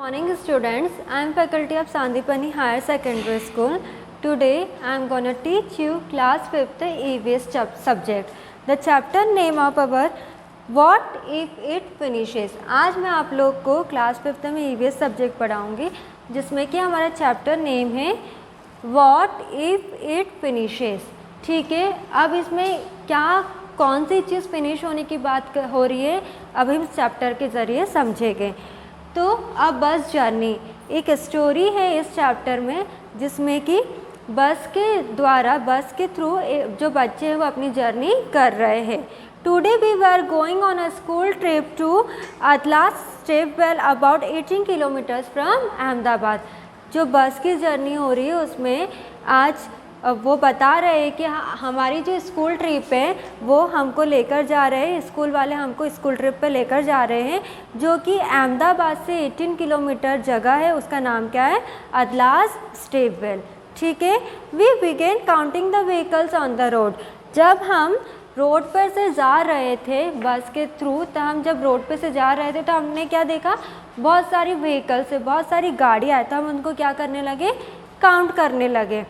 Morning students, I am faculty of Sandipani Higher Secondary School. Today I am going to teach you class 5th EVS subject. The chapter name of our What if it finishes. आज मैं आप लोग को class 5th में EVS subject पढ़ाऊँगी जिसमें कि हमारा chapter name है What if it finishes. ठीक है, अब इसमें क्या कौन सी चीज़ फिनिश होने की बात हो रही है अब हम चैप्टर के ज़रिए समझेंगे। तो अब बस जर्नी एक स्टोरी है इस चैप्टर में जिसमें कि बस के द्वारा बस के थ्रू जो बच्चे हैं वो अपनी जर्नी कर रहे हैं। Today we were going on a school trip to Adalaj stepwell about 18 kilometres from Ahmedabad. जो बस की जर्नी हो रही है उसमें आज वो बता रहे हैं कि हमारी जो स्कूल ट्रिप है वो हमको लेकर जा रहे हैं, स्कूल वाले हमको स्कूल ट्रिप पे लेकर जा रहे हैं जो कि अहमदाबाद से 18 किलोमीटर जगह है, उसका नाम क्या है, अतलास स्टेपवेल। ठीक है, we begin counting the vehicles on the road. जब हम रोड पर से जा रहे थे बस के थ्रू, तो हम जब रोड पे से जा रहे थे तो हमने क्या देखा, बहुत सारी व्हीकल्स है, बहुत सारी गाड़ियाँ आए, तो हम उनको क्या करने लगे, काउंट करने लगे।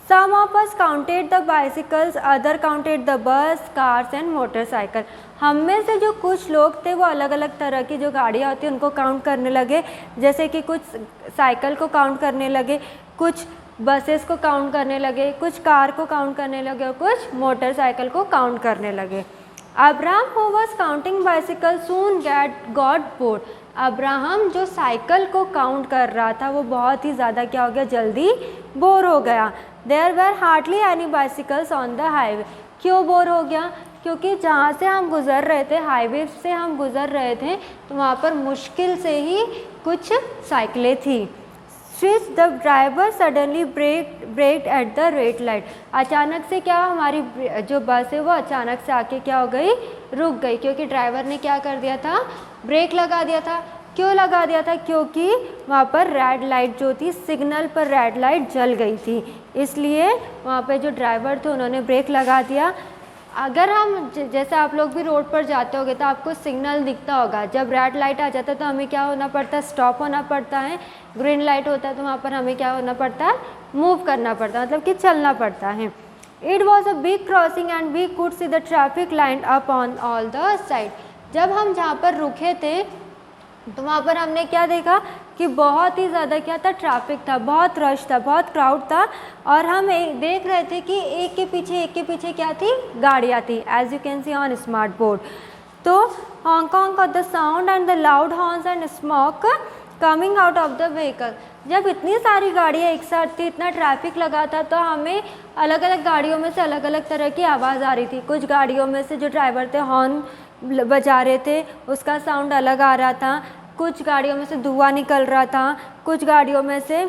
Some of us counted the bicycles, other counted the bus, cars and motorcycle. हम में से जो कुछ लोग थे वो अलग अलग तरह की जो गाड़ियाँ होती हैं उनको काउंट करने लगे, जैसे कि कुछ साइकिल को काउंट करने लगे, कुछ बसेस को काउंट करने लगे, कुछ कार को काउंट करने लगे और कुछ मोटरसाइकिल को काउंट करने लगे। Abraham who was counting bicycle soon got bored. Abraham जो साइकिल को काउंट कर रहा था वो बहुत ही ज़्यादा क्या हो गया, जल्दी बोर हो गया। There were hardly any bicycles on the highway. क्यों बोर हो गया, क्योंकि जहाँ से हम गुज़र रहे थे, हाईवे से हम गुज़र रहे थे, तो वहाँ पर मुश्किल से ही कुछ साइकिलें थी। Switch the driver suddenly brake at the red light. अचानक से क्या, हमारी जो बस है वो अचानक से आके क्या हो गई, रुक गई, क्योंकि ड्राइवर ने क्या कर दिया था, ब्रेक लगा दिया था। क्यों लगा दिया था, क्योंकि वहाँ पर रेड लाइट जो थी, सिग्नल पर रेड लाइट जल गई थी, इसलिए वहाँ पे जो ड्राइवर थे उन्होंने ब्रेक लगा दिया। अगर हम जैसे आप लोग भी रोड पर जाते होगे तो आपको सिग्नल दिखता होगा, जब रेड लाइट आ जाता है तो हमें क्या होना पड़ता है, स्टॉप होना पड़ता है। ग्रीन लाइट होता है तो वहाँ पर हमें क्या होना पड़ता है, मूव करना पड़ता है, मतलब कि चलना पड़ता है। It was a big crossing and we could see the traffic line up on all the side. जब हम जहाँ पर रुके थे तो वहाँ पर हमने क्या देखा कि बहुत ही ज़्यादा क्या था, ट्रैफिक था, बहुत रश था, बहुत क्राउड था, और हम देख रहे थे कि एक के पीछे क्या थी, गाड़ियाँ थी, as you can see on smart board. तो हांगकॉन्ग का the sound and the loud horns and smoke coming out of the vehicle. जब इतनी सारी गाड़ियाँ एक साथ थी, इतना ट्रैफिक लगा था, तो हमें अलग अलग गाड़ियों में से अलग अलग तरह की आवाज़ आ रही थी। कुछ गाड़ियों में से जो ड्राइवर थे हॉर्न बजा रहे थे, उसका साउंड अलग आ रहा था, कुछ गाड़ियों में से धुआं निकल रहा था, कुछ गाड़ियों में से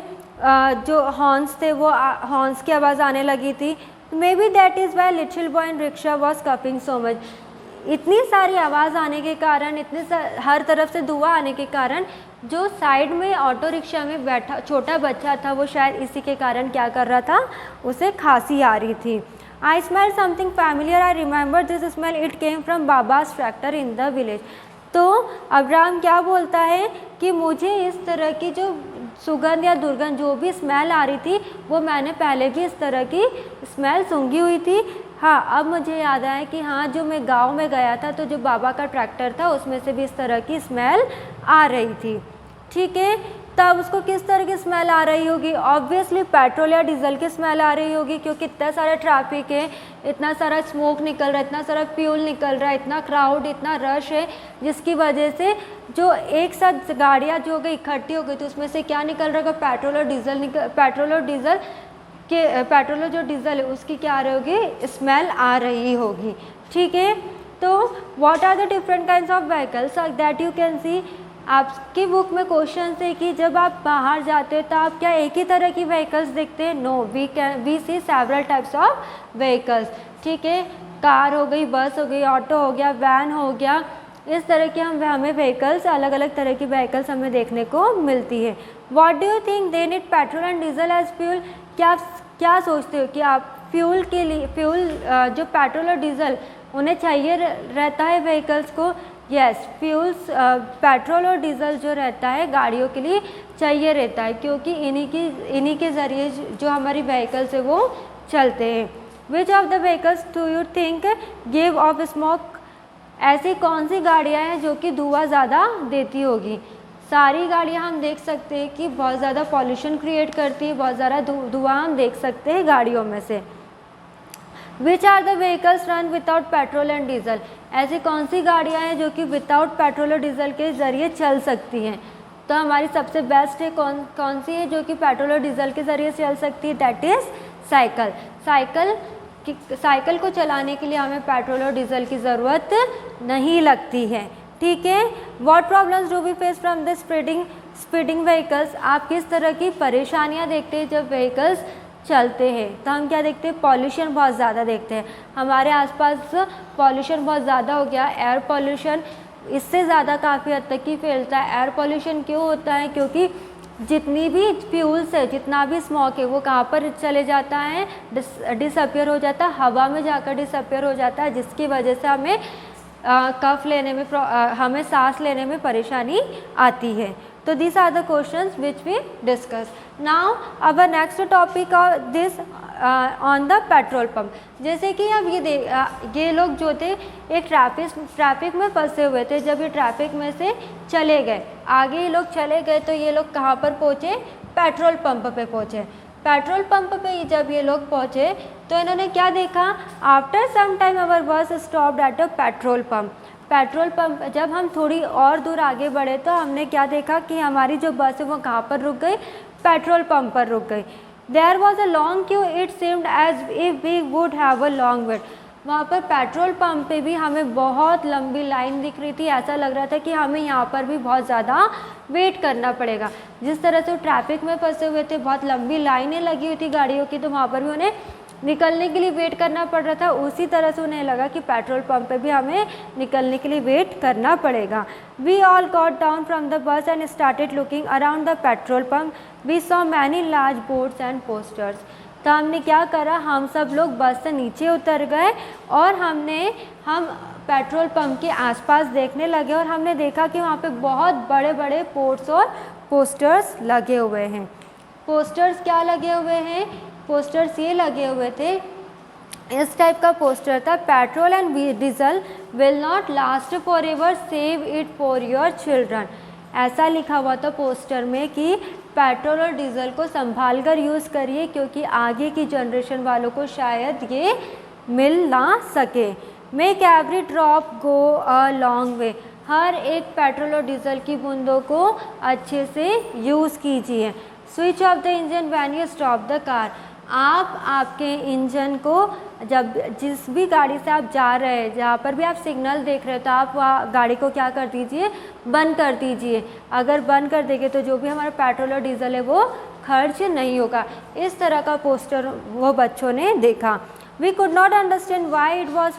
जो हॉर्न्स थे वो हॉर्न्स की आवाज़ आने लगी थी। May be that is why little boy in rickshaw was cupping so much. इतनी सारी आवाज़ आने के कारण, हर तरफ से धुआं आने के कारण, जो साइड में ऑटो रिक्शा में बैठा छोटा बच्चा था वो शायद इसी के कारण क्या कर रहा था, उसे खांसी आ रही थी। I smell something familiar. I remember this smell. It came from Baba's tractor in the village. तो अब्राहम क्या बोलता है कि मुझे इस तरह की जो सुगंध या दुर्गंध जो भी स्मेल आ रही थी वो मैंने पहले भी इस तरह की स्मेल सूंघी हुई थी। हाँ, अब मुझे याद आया कि हाँ, जो मैं गांव में गया था तो जो बाबा का ट्रैक्टर था उसमें से भी इस तरह की स्मेल आ रही थी। ठीक है, तब उसको किस तरह की स्मेल आ रही होगी, ऑब्वियसली पेट्रोल या डीजल की स्मेल आ रही होगी, क्योंकि इतना सारा ट्रैफिक है, इतना सारा स्मोक निकल रहा है, इतना सारा फ्यूल निकल रहा है, इतना क्राउड, इतना रश है, जिसकी वजह से जो एक साथ गाड़ियाँ जो हो गई इकट्ठी हो गई, तो उसमें से क्या निकल रहा होगा, पेट्रोल और जो डीजल है उसकी क्या आ रही होगी, स्मेल आ रही होगी। ठीक है, तो what are the different kinds of vehicles that you can see. आपकी बुक में क्वेश्चन है कि जब आप बाहर जाते हो तो आप क्या एक ही तरह की व्हीकल्स देखते हैं, no, we see several types of vehicles. ठीक है, कार हो गई, बस हो गई, ऑटो हो गया, वैन हो गया, इस तरह की हमें व्हीकल्स, अलग अलग तरह की व्हीकल्स हमें देखने को मिलती है। What do you think they need petrol and diesel as fuel. क्या सोचते हो कि आप फ्यूल के लिए जो पेट्रोल और डीजल उन्हें चाहिए रहता है व्हीकल्स को, यस, फ्यूल्स पेट्रोल और डीजल जो रहता है गाड़ियों के लिए चाहिए रहता है, क्योंकि इन्हीं के ज़रिए जो हमारी व्हीकल्स है वो चलते हैं। Which of the vehicles do you think give of smoke? ऐसी कौन सी गाड़ियाँ हैं जो कि धुआं ज़्यादा देती होगी? सारी गाड़ियाँ हम देख सकते हैं कि बहुत ज़्यादा पॉल्यूशन क्रिएट करती है, बहुत ज़्यादा धुआं हम देख सकते हैं गाड़ियों में से। Which are the vehicles run without petrol and diesel? ऐसी कौन सी गाड़ियाँ हैं जो कि विदाउट पेट्रोल और डीजल के ज़रिए चल सकती हैं? तो हमारी सबसे बेस्ट है कौन सी है जो कि पेट्रोल और डीजल के ज़रिए चल सकती है? That is cycle. साइकिल को चलाने के लिए हमें पेट्रोल और डीजल की ज़रूरत नहीं लगती है। ठीक है। What problems do we face from the speeding vehicles? आप किस तरह की परेशानियाँ देखते हैं जब व्हीकल्स चलते हैं? तो हम क्या देखते हैं? पॉल्यूशन बहुत ज़्यादा देखते हैं। हमारे आसपास पॉल्यूशन बहुत ज़्यादा हो गया। एयर पॉल्यूशन इससे ज़्यादा काफ़ी हद तक ही फैलता है। एयर पॉल्यूशन क्यों होता है? क्योंकि जितनी भी फ्यूल्स है, जितना भी स्मोक है, वो कहाँ पर चले जाता है? डिसअपियर हो जाता है, हवा में जाकर डिसअपियर हो जाता है, जिसकी वजह से हमें कफ लेने में हमें सांस लेने में परेशानी आती है। तो this are the questions which we discuss. Now our next topic this on the petrol pump. जैसे कि अब ये लोग जो थे एक ट्रैफिक में फंसे हुए थे। जब ये ट्रैफिक में से चले गए, आगे ये लोग चले गए, तो ये लोग कहाँ पर पहुँचे? पेट्रोल पंप पे पहुँचे। पेट्रोल पंप पे जब ये लोग पहुँचे तो इन्होंने क्या देखा? आफ्टर सम टाइम अवर बस stopped at a petrol pump. Petrol pump जब हम थोड़ी और दूर आगे बढ़े तो हमने क्या देखा कि हमारी जो बस है वो कहाँ पर रुक गई? पेट्रोल पंप पर रुक गई। There was a long queue, it seemed as if we would have a long wait. वहाँ पर पेट्रोल पंप पे भी हमें बहुत लंबी लाइन दिख रही थी। ऐसा लग रहा था कि हमें यहाँ पर भी बहुत ज़्यादा वेट करना पड़ेगा। जिस तरह से ट्रैफिक में फंसे हुए थे, बहुत लंबी लाइनें लगी हुई थी गाड़ियों की, तो वहाँ पर भी उन्हें निकलने के लिए वेट करना पड़ रहा था। उसी तरह से उन्हें लगा कि पेट्रोल पंप पे भी हमें निकलने के लिए वेट करना पड़ेगा। We all got down from the bus and started looking around the petrol pump. We saw many large boards and posters. तो हमने क्या करा? हम सब लोग बस से नीचे उतर गए और हम पेट्रोल पंप के आसपास देखने लगे और हमने देखा कि वहाँ पे बहुत बड़े बड़े बोर्ड्स और पोस्टर्स लगे हुए हैं। पोस्टर्स क्या लगे हुए हैं? पोस्टर्स ये लगे हुए थे, इस टाइप का पोस्टर था, petrol and diesel will not last for ever, save it for your children. ऐसा लिखा हुआ था पोस्टर में कि पेट्रोल और डीजल को संभाल कर यूज़ करिए, क्योंकि आगे की जनरेशन वालों को शायद ये मिल ना सके। Make every drop go a long way. हर एक पेट्रोल और डीजल की बूंदों को अच्छे से यूज़ कीजिए। Switch off the engine when you stop the car. आप आपके इंजन को जब जिस भी गाड़ी से आप जा रहे हैं, जहाँ पर भी आप सिग्नल देख रहे हो, तो आप वहाँ गाड़ी को क्या कर दीजिए? बंद कर दीजिए। अगर बंद कर देंगे तो जो भी हमारा पेट्रोल और डीजल है वो खर्च नहीं होगा। इस तरह का पोस्टर वो बच्चों ने देखा। We could not understand why it was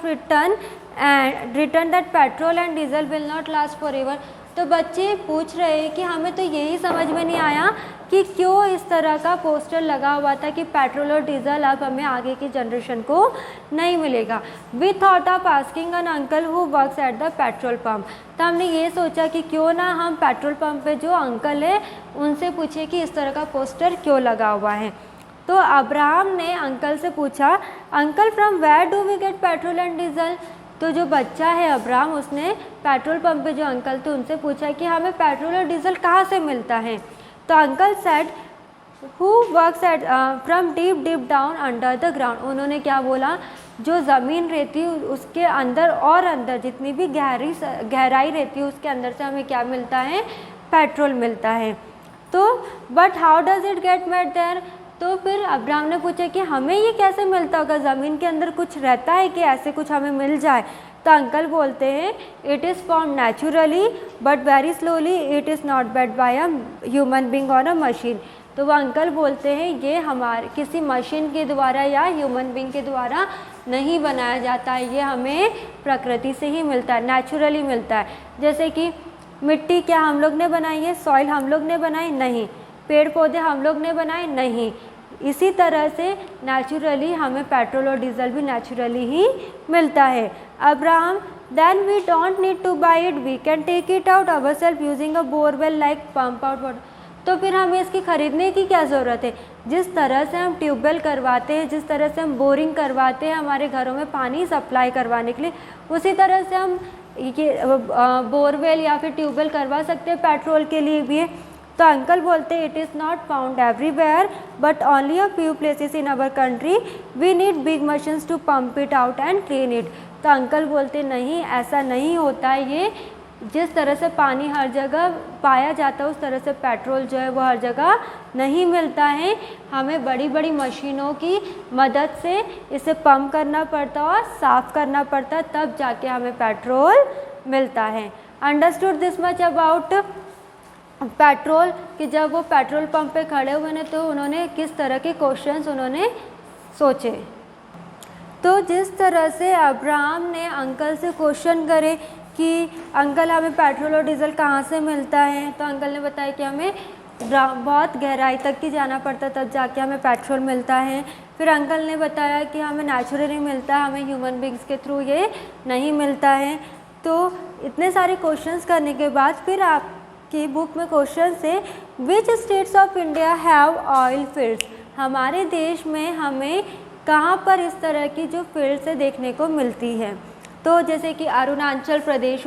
written that petrol and diesel will not last for ever. तो बच्चे पूछ रहे हैं कि हमें तो यही समझ में नहीं आया कि क्यों इस तरह का पोस्टर लगा हुआ था कि पेट्रोल और डीजल अब हमें आगे की जनरेशन को नहीं मिलेगा। We thought of asking an uncle who works at the petrol pump. तो हमने ये सोचा कि क्यों ना हम पेट्रोल पंप पे जो अंकल है उनसे पूछे कि इस तरह का पोस्टर क्यों लगा हुआ है। तो अब्राहम ने अंकल से पूछा, uncle from where do we get petrol and diesel. तो जो बच्चा है अब्राहम, उसने पेट्रोल पंप पे जो अंकल थे उनसे पूछा कि हमें पेट्रोल और डीजल कहाँ से मिलता है। तो uncle said who works eight from deep down under the ground. उन्होंने क्या बोला? जो ज़मीन रहती है उसके अंदर और अंदर जितनी भी गहराई रहती है उसके अंदर से हमें क्या मिलता है? पेट्रोल मिलता है। तो but how does it get made there. तो फिर अब्राहम ने पूछा कि हमें ये कैसे मिलता होगा? ज़मीन के अंदर कुछ रहता है कि ऐसे कुछ हमें मिल जाए? तो अंकल बोलते हैं it is form naturally but very slowly, it is not made by a human being और अ मशीन। तो वो अंकल बोलते हैं ये हमारे किसी मशीन के द्वारा या ह्यूमन बींग के द्वारा नहीं बनाया जाता है, ये हमें प्रकृति से ही मिलता है, नेचुरली मिलता है। जैसे कि मिट्टी क्या हम लोग ने बनाई है? सॉइल हम लोग ने बनाई? नहीं। पेड़ पौधे हम लोग ने बनाए? नहीं। इसी तरह से नेचुरली हमें पेट्रोल और डीजल भी नेचुरली ही मिलता है। Abraham then we don't need to buy it, we can take it out ourselves using a borewell like pump out water. तो फिर हमें इसकी ख़रीदने की क्या ज़रूरत है? जिस तरह से हम ट्यूबवेल करवाते हैं, जिस तरह से हम बोरिंग करवाते हैं हमारे घरों में पानी सप्लाई करवाने के लिए, उसी तरह से हम ये बोरवेल या फिर ट्यूबवेल करवा सकते हैं पेट्रोल के लिए भी है। तो अंकल बोलते हैं it is not found everywhere but only a few places in our country, we need big machines to pump it out and clean it. तो अंकल बोलते नहीं, ऐसा नहीं होता है, ये जिस तरह से पानी हर जगह पाया जाता है उस तरह से पेट्रोल जो है वो हर जगह नहीं मिलता है। हमें बड़ी बड़ी मशीनों की मदद से इसे पंप करना पड़ता है और साफ़ करना पड़ता है, तब जाके हमें पेट्रोल मिलता है। Understood this much about petrol कि जब वो पेट्रोल पंप पे खड़े हुए ने तो उन्होंने किस तरह के क्वेश्चंस उन्होंने सोचे। तो जिस तरह से अब्राहम ने अंकल से क्वेश्चन करे कि अंकल हमें पेट्रोल और डीजल कहाँ से मिलता है, तो अंकल ने बताया कि हमें बहुत गहराई तक की जाना पड़ता तब जाके हमें पेट्रोल मिलता है। फिर अंकल ने बताया कि हमें नेचुरली मिलता है, हमें ह्यूमन बींग्स के थ्रू ये नहीं मिलता है। तो इतने सारे क्वेश्चंस करने के बाद फिर आपकी बुक में क्वेश्चन है which states of India have oil fields, हमारे देश में हमें कहाँ पर इस तरह की जो फील्ड से देखने को मिलती है। तो जैसे कि अरुणाचल प्रदेश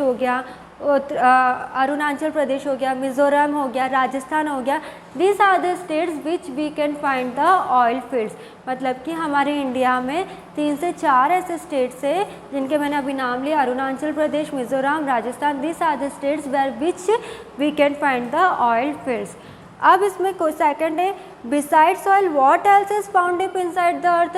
हो गया, मिज़ोरम हो गया, राजस्थान हो गया, these are the states which we can find the oil fields. मतलब कि हमारे इंडिया में 3 से 4 ऐसे स्टेट्स है जिनके मैंने अभी नाम लिया, Arunachal Pradesh, Mizoram, Rajasthan, these are the states where which we can find the oil fields. अब इसमें कोई सेकंड है besides oil what else is found up inside the earth,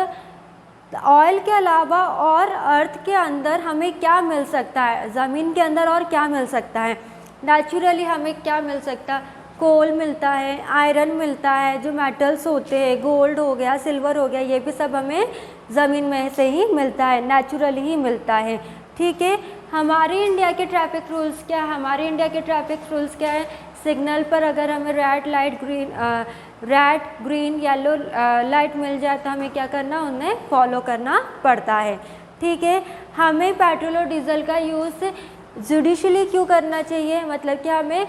oil के अलावा और अर्थ के अंदर हमें क्या मिल सकता है, ज़मीन के अंदर और क्या मिल सकता है। नेचुरली हमें क्या मिल सकता है, कोल मिलता है, आयरन मिलता है, जो मेटल्स होते हैं, गोल्ड हो गया, सिल्वर हो गया, ये भी सब हमें ज़मीन में से ही मिलता है, नेचुरली ही मिलता है। ठीक है, हमारे इंडिया के ट्रैफिक रूल्स क्या है, हमारे इंडिया के ट्रैफिक रूल्स क्या है, सिग्नल पर अगर हमें रेड ग्रीन येलो लाइट मिल जाए तो हमें क्या करना, उन्हें फॉलो करना पड़ता है। ठीक है, हमें पेट्रोल और डीजल का यूज़ जुडिशली क्यों करना चाहिए, मतलब कि हमें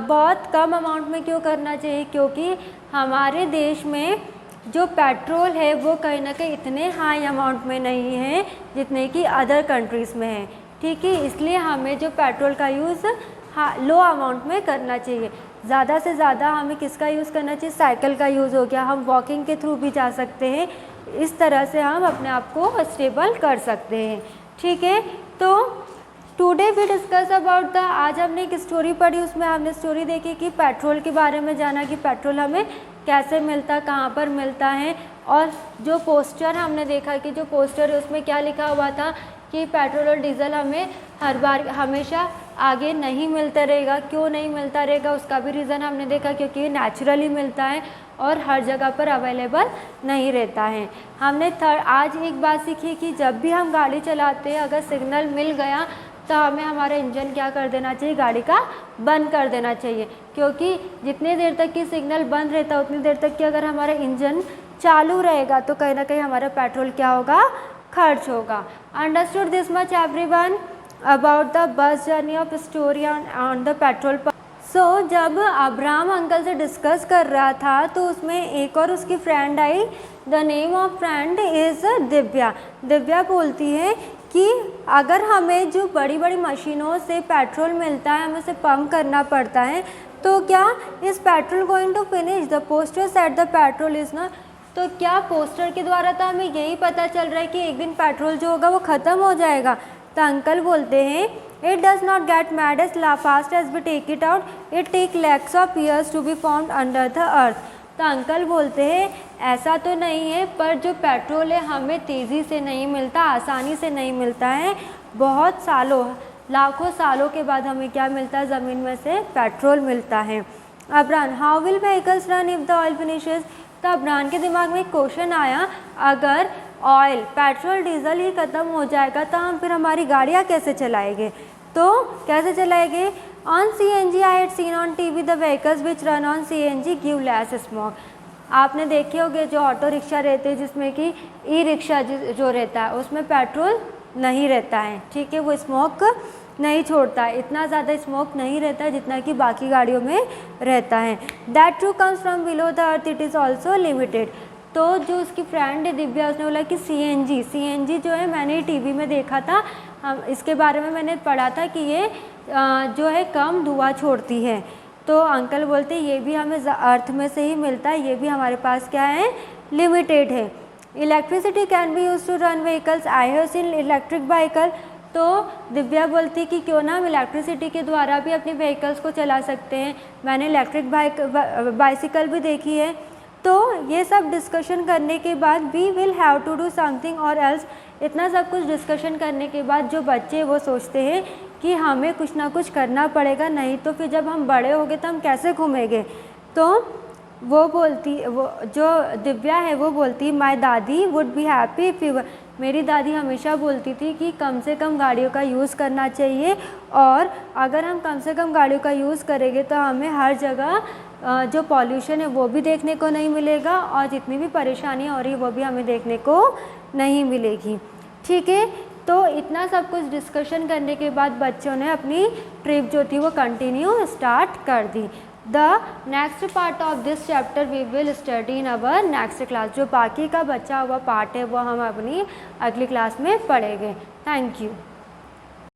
बहुत कम अमाउंट में क्यों करना चाहिए, क्योंकि हमारे देश में जो पेट्रोल है वो कहीं ना कहीं इतने हाई अमाउंट में नहीं है जितने कि अदर कंट्रीज़ में है। ठीक है, इसलिए हमें जो पेट्रोल का यूज़ लो अमाउंट में करना चाहिए। ज़्यादा से ज़्यादा हमें किसका यूज़ करना चाहिए, साइकिल का यूज़ हो गया, हम वॉकिंग के थ्रू भी जा सकते हैं, इस तरह से हम अपने आप को स्टेबल कर सकते हैं। ठीक है, तो today we discuss about the, आज हमने एक स्टोरी पढ़ी, उसमें हमने स्टोरी देखी कि पेट्रोल के बारे में जाना कि पेट्रोल हमें कैसे मिलता, कहाँ पर मिलता है, और जो पोस्टर हमने देखा कि जो पोस्टर है उसमें क्या लिखा हुआ था कि पेट्रोल और डीजल हमें हर बार हमेशा आगे नहीं मिलता रहेगा। क्यों नहीं मिलता रहेगा उसका भी रीज़न हमने देखा, क्योंकि ये नेचुरली मिलता है और हर जगह पर अवेलेबल नहीं रहता है। हमने आज एक बात सीखी कि जब भी हम गाड़ी चलाते हैं अगर सिग्नल मिल गया तो हमें हमारा इंजन क्या कर देना चाहिए, गाड़ी का बंद कर देना चाहिए, क्योंकि जितनी देर तक की सिग्नल बंद रहता है उतनी देर तक कि अगर हमारा इंजन चालू रहेगा तो कहीं ना कहीं हमारा पेट्रोल क्या होगा, खर्च होगा। Understood this much everyone about the bus journey of story on the petrol pump. So जब अब्राहम अंकल से डिस्कस कर रहा था तो उसमें एक और उसकी friend I, the name of friend is Divya. Divya बोलती है कि अगर हमें जो बड़ी बड़ी मशीनों से पेट्रोल मिलता है हमें उसे पंप करना पड़ता है तो क्या is petrol going to finish, the poster said the petrol is not, तो क्या पोस्टर के द्वारा तो हमें यही पता चल रहा है कि एक दिन पेट्रोल जो होगा वो ख़त्म हो जाएगा। तो अंकल बोलते हैं it does not get made as fast as we take it out, it take lakhs of years to be found under the earth. तो अंकल बोलते हैं ऐसा तो नहीं है, पर जो पेट्रोल है हमें तेज़ी से नहीं मिलता, आसानी से नहीं मिलता है, बहुत सालों लाखों सालों के बाद हमें क्या मिलता है, ज़मीन में से पेट्रोल मिलता है। Abraham how will vehicles run if the oil finishes, तो अब्राहम के दिमाग में एक क्वेश्चन आया, अगर ऑयल पेट्रोल डीजल ही ख़त्म हो जाएगा तो हम फिर हमारी गाड़ियाँ कैसे चलाएंगे, तो कैसे चलाएंगे। On CNG I had seen on TV the vehicles which run on CNG give less smoke. आपने देखे होंगे जो ऑटो रिक्शा रहते हैं जिसमें कि ई रिक्शा जो रहता है उसमें पेट्रोल नहीं रहता है, ठीक है, वो स्मोक नहीं छोड़ता है, इतना ज़्यादा स्मोक नहीं रहता है जितना कि बाकी गाड़ियों में रहता है। That too comes from below the earth, it is also limited. तो जो उसकी फ्रेंड है दिव्या, उसने बोला कि CNG जो है मैंने टीवी में देखा था, हम इसके बारे में मैंने पढ़ा था कि ये जो है कम धुआं छोड़ती है। तो अंकल बोलते ये भी हमें अर्थ में से ही मिलता है, ये भी हमारे पास क्या है, लिमिटेड है। Electricity can be use to run vehicles, I have seen electric vehicle. तो दिव्या बोलती कि क्यों ना हम इलेक्ट्रिसिटी के द्वारा भी अपने व्हीकल्स को चला सकते हैं, मैंने इलेक्ट्रिक बाइसिकल भी देखी है। तो ये सब डिस्कशन करने के बाद we will have to do something और एल्स, इतना सब कुछ डिस्कशन करने के बाद जो बच्चे वो सोचते हैं कि हमें कुछ ना कुछ करना पड़ेगा, नहीं तो फिर जब हम बड़े हो गए तो हम कैसे घूमेंगे। तो वो जो दिव्या है वो बोलती माय दादी would be happy if you, मेरी दादी हमेशा बोलती थी कि कम से कम गाड़ियों का यूज़ करना चाहिए, और अगर हम कम से कम गाड़ियों का यूज़ करेंगे तो हमें हर जगह जो पॉल्यूशन है वो भी देखने को नहीं मिलेगा, और जितनी भी परेशानी हो रही है वो भी हमें देखने को नहीं मिलेगी, ठीक है। तो इतना सब कुछ डिस्कशन करने के बाद बच्चों ने अपनी ट्रिप जो थी वो कंटिन्यू स्टार्ट कर दी। The next part of this chapter we will study in our next class, जो बाकी का बचा हुआ पार्ट है वो हम अपनी अगली क्लास में पढ़ेंगे। Thank you.